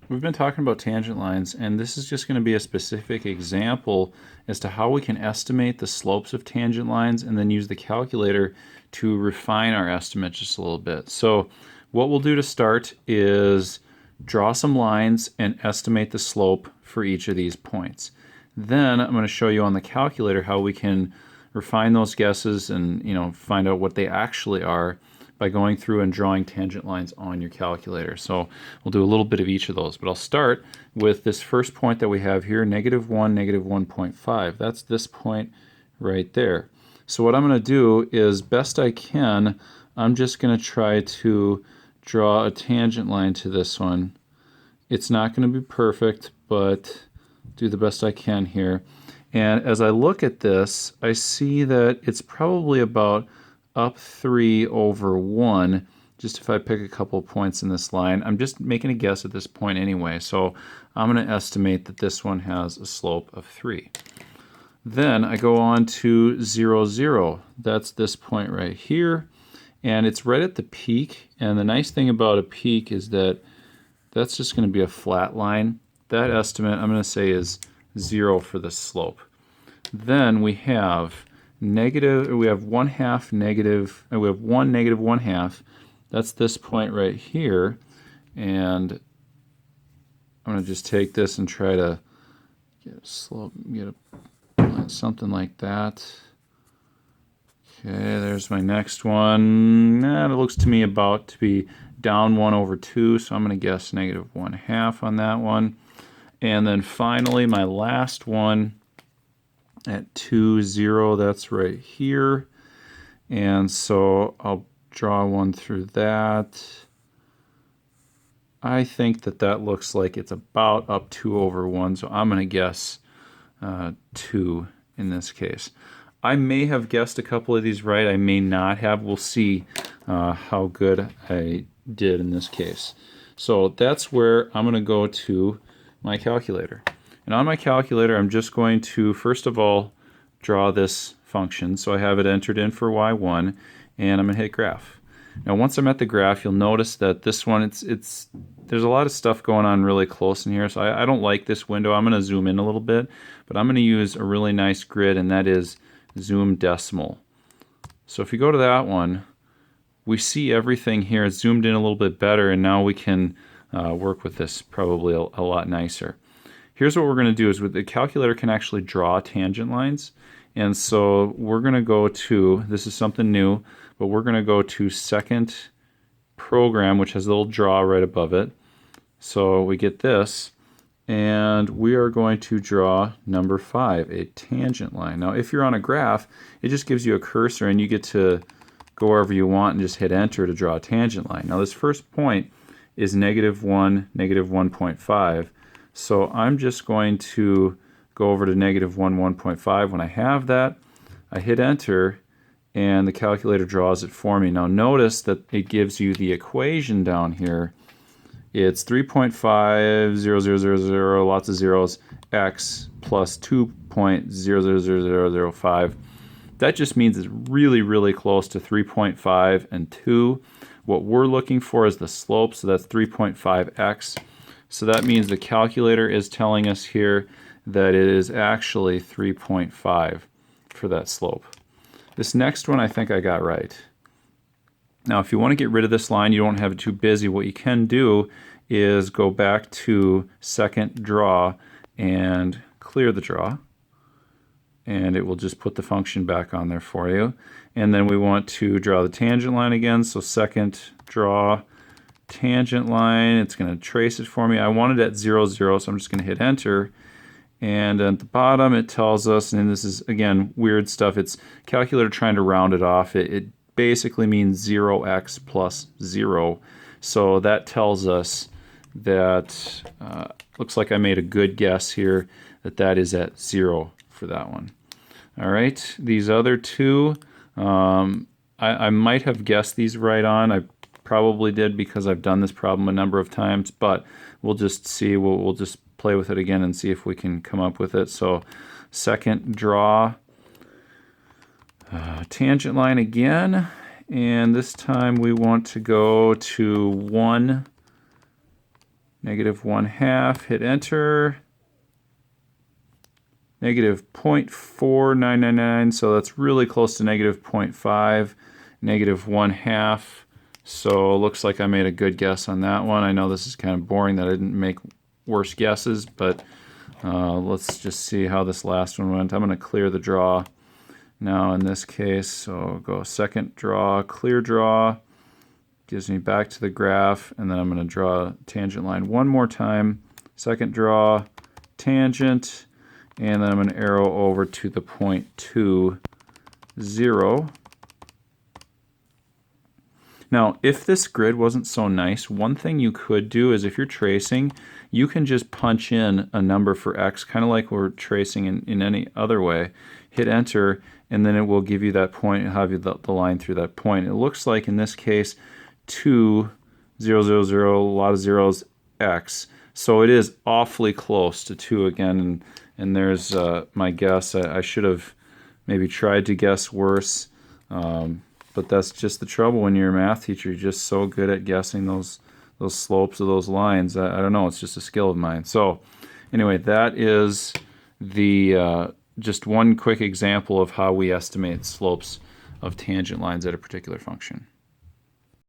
We've been talking about tangent lines, and this is just going to be a specific example as to how we can estimate the slopes of tangent lines and then use the calculator to refine our estimate just a little bit. So what we'll do to start is draw some lines and estimate the slope for each of these points. Then I'm going to show you on the calculator how we can refine those guesses and find out what they actually are by going through and drawing tangent lines on your calculator. So we'll do a little bit of each of those, but I'll start with this first point that we have here, -1, -1.5. That's this point right there. So what I'm going to do is, best I can, I'm just going to try to draw a tangent line to this one. It's not going to be perfect, but do the best I can here. And as I look at this, I see that it's probably about up 3 over 1, just if I pick a couple points in this line. I'm just making a guess at this point anyway, so I'm going to estimate that this one has a slope of 3. Then I go on to 0, 0. That's this point right here, and it's right at the peak. And the nice thing about a peak is that that's just going to be a flat line. That estimate I'm going to say is 0 for the slope. Then we have negative, we have 1/2 negative, and we have 1 negative 1/2. That's this point right here. And I'm going to just take this and try to get a slope, get something like that. Okay, there's my next one. It looks to me about to be down 1 over 2, so I'm going to guess negative 1/2 on that one. And then finally, my last one at 2, 0, that's right here. And so I'll draw one through that. I think that that looks like it's about up 2 over 1, so I'm going to guess 2 in this case. I may have guessed a couple of these right. I may not have. We'll see how good I did in this case. So that's where I'm going to go to my calculator. And on my calculator, I'm just going to, first of all, draw this function. So I have it entered in for y1, and I'm going to hit graph. Now once I'm at the graph, you'll notice that this one, there's a lot of stuff going on really close in here, so I don't like this window. I'm going to zoom in a little bit, but I'm going to use a really nice grid, and that is zoom decimal. So if you go to that one, we see everything here. It's zoomed in a little bit better, and now we can work with this probably a lot nicer. Here's what we're going to do is, with the calculator can actually draw tangent lines. And so we're going to go to, this is something new, but we're going to go to second program, which has a little draw right above it. So we get this, and we are going to draw number 5, a tangent line. Now if you're on a graph, it just gives you a cursor and you get to go wherever you want and just hit enter to draw a tangent line. Now this first point is -1, -1.5. So I'm just going to go over to -1, 1.5. When I have that, I hit enter, and the calculator draws it for me. Now notice that it gives you the equation down here. It's 3.50000, lots of zeros, x plus 2.00005. That just means it's really, really close to 3.5 and 2. What we're looking for is the slope, so that's 3.5x. So that means the calculator is telling us here that it is actually 3.5 for that slope. This next one I think I got right. Now if you want to get rid of this line, you don't have it too busy, what you can do is go back to second draw and clear the draw. And it will just put the function back on there for you. And then we want to draw the tangent line again, so second draw, tangent line, it's going to trace it for me. I want it at 0, 0, so I'm just going to hit enter. And at the bottom it tells us, and this is again weird stuff, it's calculator trying to round it off. It basically means 0x plus 0. So that tells us that, looks like I made a good guess here, that is at 0 for that one. All right, these other two, I might have guessed these right on. I probably did because I've done this problem a number of times, but we'll just see. We'll just play with it again and see if we can come up with it. So second draw, tangent line again, and this time we want to go to 1 negative 1/2, hit enter. Negative 0.4999, so that's really close to negative 0.5, negative 1/2. So it looks like I made a good guess on that one. I know this is kind of boring that I didn't make worse guesses, but let's just see how this last one went. I'm going to clear the draw now in this case. So I'll go second draw, clear draw, gives me back to the graph, and then I'm going to draw a tangent line one more time. Second draw, tangent, and then I'm going to arrow over to the point 2, 0. Now, if this grid wasn't so nice, one thing you could do is if you're tracing, you can just punch in a number for x, kind of like we're tracing in any other way. Hit enter, and then it will give you that point and have you the line through that point. It looks like in this case, 2, 0, 0, 0, a lot of zeros, x. So it is awfully close to 2 again, and there's my guess. I should have maybe tried to guess worse, but that's just the trouble when you're a math teacher. You're just so good at guessing those slopes of those lines. I don't know, it's just a skill of mine. So anyway, that is the just one quick example of how we estimate slopes of tangent lines at a particular function.